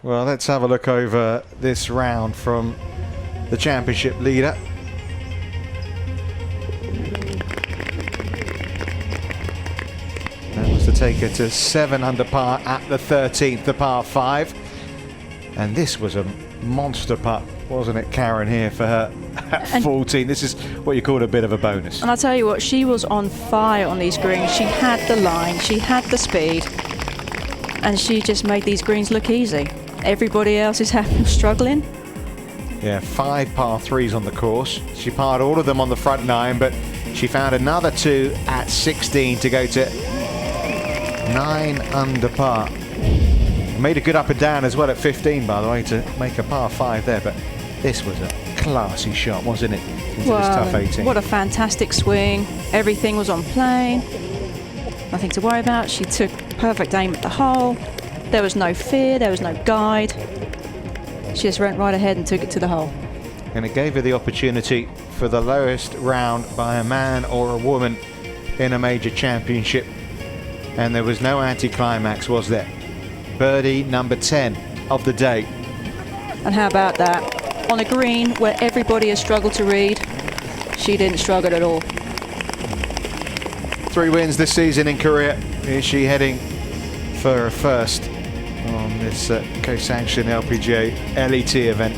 Well, let's have a look over this round from the championship leader. That was to take her to 7 under par at the 13th, the par 5. And this was a monster putt, wasn't it, Karen, here for her at 14. This is what you call a bit of a bonus. And I'll tell you what, she was on fire on these greens. She had the line, she had the speed, and she just made these greens look easy. Everybody else is struggling. Yeah, 5 par 3s on the course. She parred all of them on the front 9, but she found another 2 at 16 to go to 9 under par. Made a good up and down as well at 15, by the way, to make a par 5 there, but this was a classy shot, wasn't it, into this tough 18. What a fantastic swing. Everything was on plane. Nothing to worry about. She took perfect aim at the hole. There was no fear, there was no guide. She just went right ahead and took it to the hole. And it gave her the opportunity for the lowest round by a man or a woman in a major championship. And there was no anticlimax, was there? Birdie number 10 of the day. And how about that? On a green where everybody has struggled to read, she didn't struggle at all. 3 wins this season in Korea. Is she heading for a first on this co-sanctioned LPGA LET event?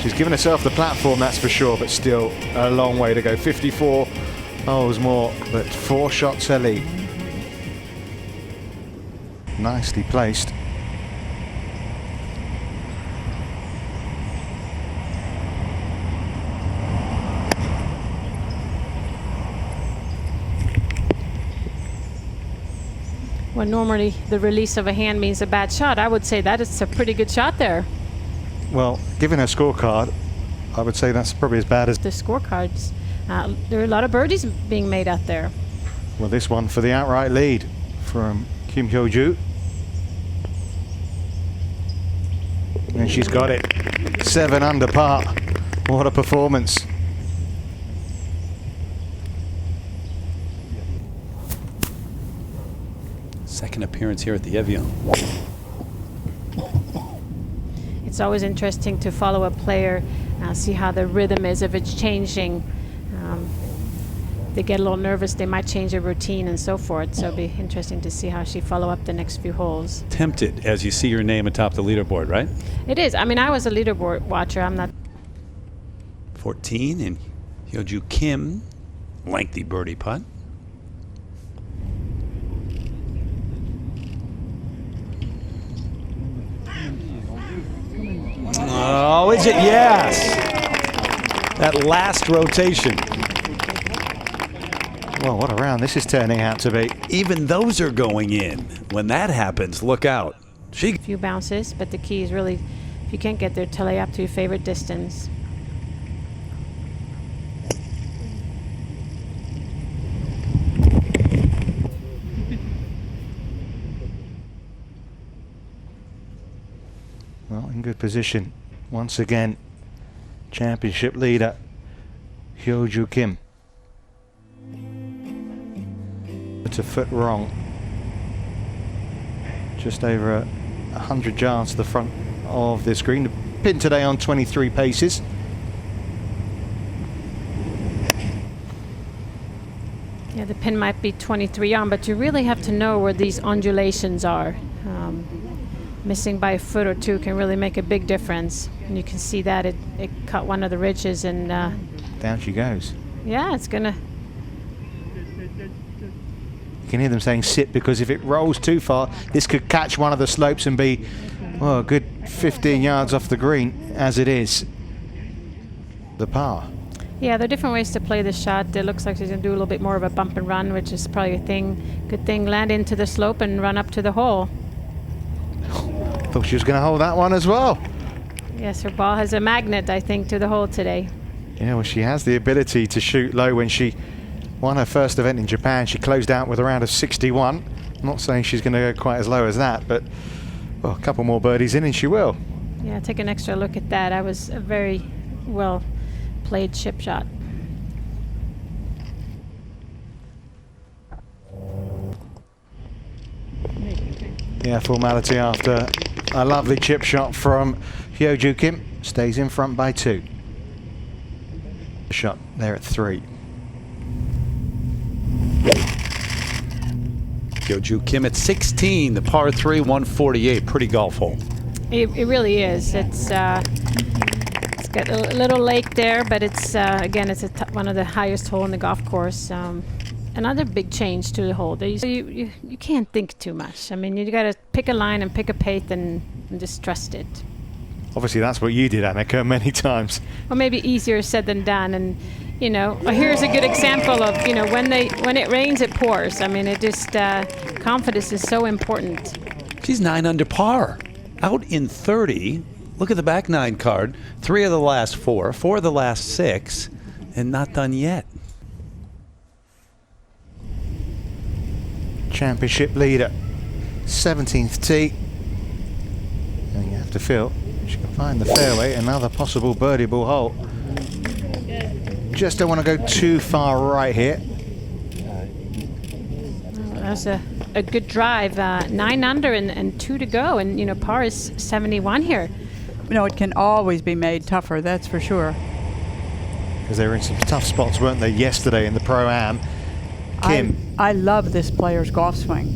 She's given herself the platform, that's for sure, but still a long way to go. 54 holes more, but 4 shots her lead. Nicely placed. When normally the release of a hand means a bad shot, I would say that it's a pretty good shot there. Well, given her scorecard, I would say that's probably as bad as the scorecards. There are a lot of birdies being made out there. Well, this one for the outright lead from Kim-Hyo-Ju. And she's got it. 7 under par. What a performance. Second appearance here at the Evian. It's always interesting to follow a player, see how the rhythm is, if it's changing. They get a little nervous, they might change their routine and so forth. So it'll be interesting to see how she follow up the next few holes. Tempted as you see your name atop the leaderboard, right? It is. I mean, I was a leaderboard watcher. I'm not. 14 and Hyo-Ju Kim, lengthy birdie putt. Oh, is it? Yes. That last rotation. Well, what a round this is turning out to be. Even those are going in. When that happens, look out. A few bounces, but the key is really, if you can't get there, to lay up to your favorite distance. Well, in good position. Once again, championship leader, Hyo-Ju Kim. It's a foot wrong. Just over 100 yards to the front of this green. The pin today on 23 paces. Yeah, the pin might be 23 on, but you really have to know where these undulations are. Missing by a foot or two can really make a big difference. And you can see that it cut one of the ridges and down she goes. Yeah, it's gonna. You can hear them saying sit, because if it rolls too far, this could catch one of the slopes and be, well, a good 15 yards off the green as it is. The par. Yeah, there are different ways to play this shot. It looks like she's gonna do a little bit more of a bump and run, which is probably a good thing. Land into the slope and run up to the hole. Thought she was going to hold that one as well. Yes, her ball has a magnet, I think, to the hole today. Yeah, well, she has the ability to shoot low. When she won her first event in Japan, she closed out with a round of 61. I'm not saying she's going to go quite as low as that, but well, a couple more birdies in and she will. Yeah, take an extra look at that. That was a very well played chip shot. Yeah, formality after A lovely chip shot from Hyo-Joo Kim. Stays in front by 2. Shot there at 3. Hyo-Joo Kim at 16, the par 3, 148. Pretty golf hole. It really is. It's got a little lake there, but it's again, it's one of the highest hole in the golf course. Another big change to the hole. You can't think too much. I mean, you got to pick a line and pick a pace and just trust it. Obviously, that's what you did, Annika, many times. Or maybe easier said than done. And you know, here's a good example of, you know, when it rains, it pours. I mean, it just confidence is so important. She's 9 under par, out in 30. Look at the back 9 card. 3 of the last 4, 4 of the last 6, and not done yet. Championship leader, 17th tee. And you have to feel she can find the fairway. Another possible birdieable hole. Just don't want to go too far right here. That's a good drive. 9 under and 2 to go, and you know, par is 71 here. You know, it can always be made tougher, that's for sure. Because they were in some tough spots, weren't they, yesterday in the Pro-Am. Kim. I love this player's golf swing.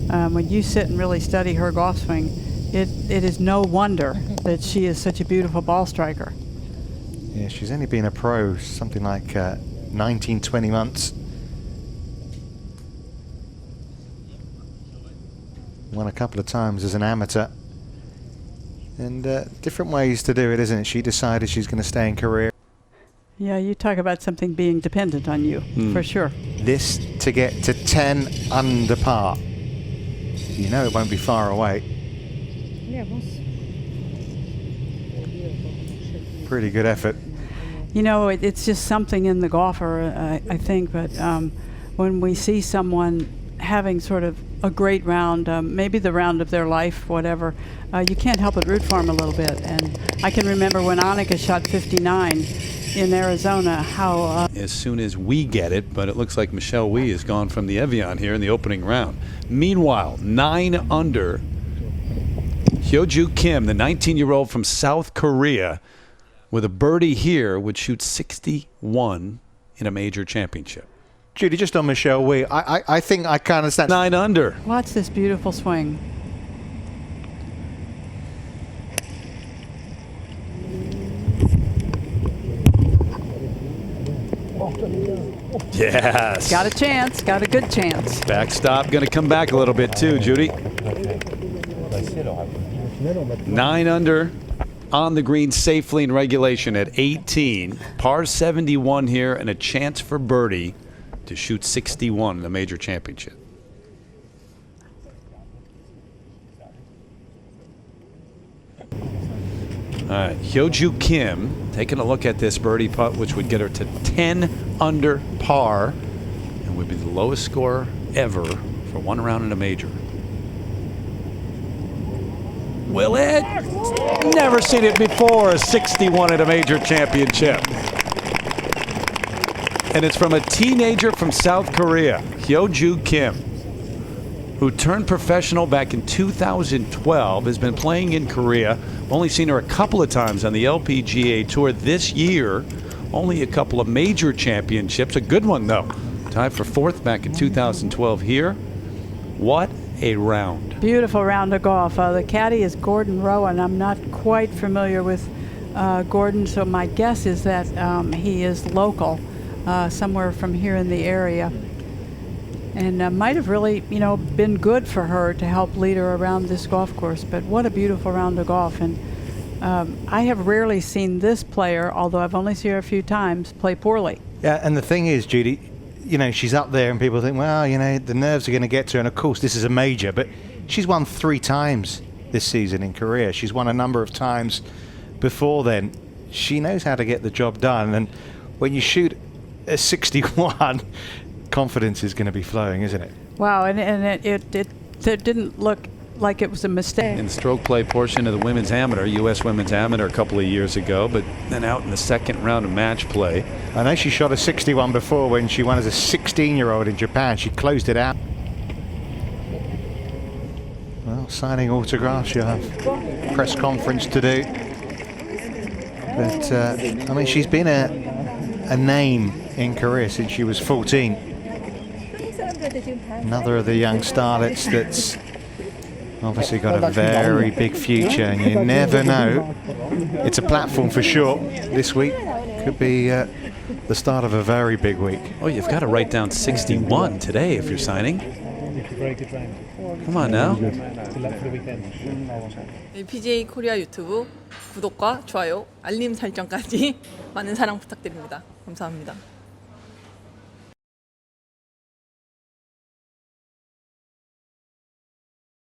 When you sit and really study her golf swing, it is no wonder that she is such a beautiful ball striker. Yeah, she's only been a pro something like 19, 20 months. Won a couple of times as an amateur. And different ways to do it, isn't it? She decided she's going to stay in Korea. Yeah, you talk about something being dependent on you, for sure. This to get to 10 under par. You know it won't be far away. Pretty good effort. You know, it's just something in the golfer, I think, but when we see someone having sort of a great round, maybe the round of their life, whatever, you can't help but root for them a little bit. And I can remember when Annika shot 59 in Arizona, how... As soon as we get it, but it looks like Michelle Wee has gone from the Evian here in the opening round. Meanwhile, 9 under, Hyo-Joo Kim, the 19-year-old from South Korea, with a birdie here, would shoot 61 in a major championship. Judy, just on Michelle Wee, I think I can understand. 9 under. Watch this beautiful swing. Yes. Got a chance, got a good chance. Backstop going to come back a little bit too, Judy. 9 under on the green safely in regulation at 18. Par 71 here and a chance for birdie to shoot 61 in the major championship. All right, Hyo-Joo Kim taking a look at this birdie putt, which would get her to 10 under par and would be the lowest score ever for one round in a major. Will it? Never seen it before, a 61 at a major championship. And it's from a teenager from South Korea, Hyo-Joo Kim, who turned professional back in 2012, has been playing in Korea. Only seen her a couple of times on the LPGA Tour this year. Only a couple of major championships. A good one, though. Tied for 4th back in 2012 here. What a round. Beautiful round of golf. The caddy is Gordon Rowan. I'm not quite familiar with Gordon, so my guess is that he is local, somewhere from here in the area. And might have really, you know, been good for her to help lead her around this golf course. But what a beautiful round of golf. And I have rarely seen this player, although I've only seen her a few times, play poorly. Yeah, and the thing is, Judy, you know, she's up there and people think, well, you know, the nerves are going to get to her. And, of course, this is a major. But she's won 3 times this season in Korea. She's won a number of times before then. She knows how to get the job done. And when you shoot a 61... confidence is going to be flowing, isn't it? Wow, and it didn't look like it was a mistake. In the stroke play portion of the women's amateur, U.S. women's amateur a couple of years ago, but then out in the second round of match play. I know she shot a 61 before when she won as a 16-year-old in Japan. She closed it out. Well, signing autographs. She'll have a press conference to do. But I mean, she's been a name in Korea since she was 14. Another of the young starlets that's obviously got a very big future, and you never know. It's a platform for sure. This week could be the start of a very big week. Oh, you've got to write down 61 today if you're signing. Come on now. LPGA 코리아 유튜브 구독과 좋아요, 알림 설정까지 많은 사랑 부탁드립니다. 감사합니다.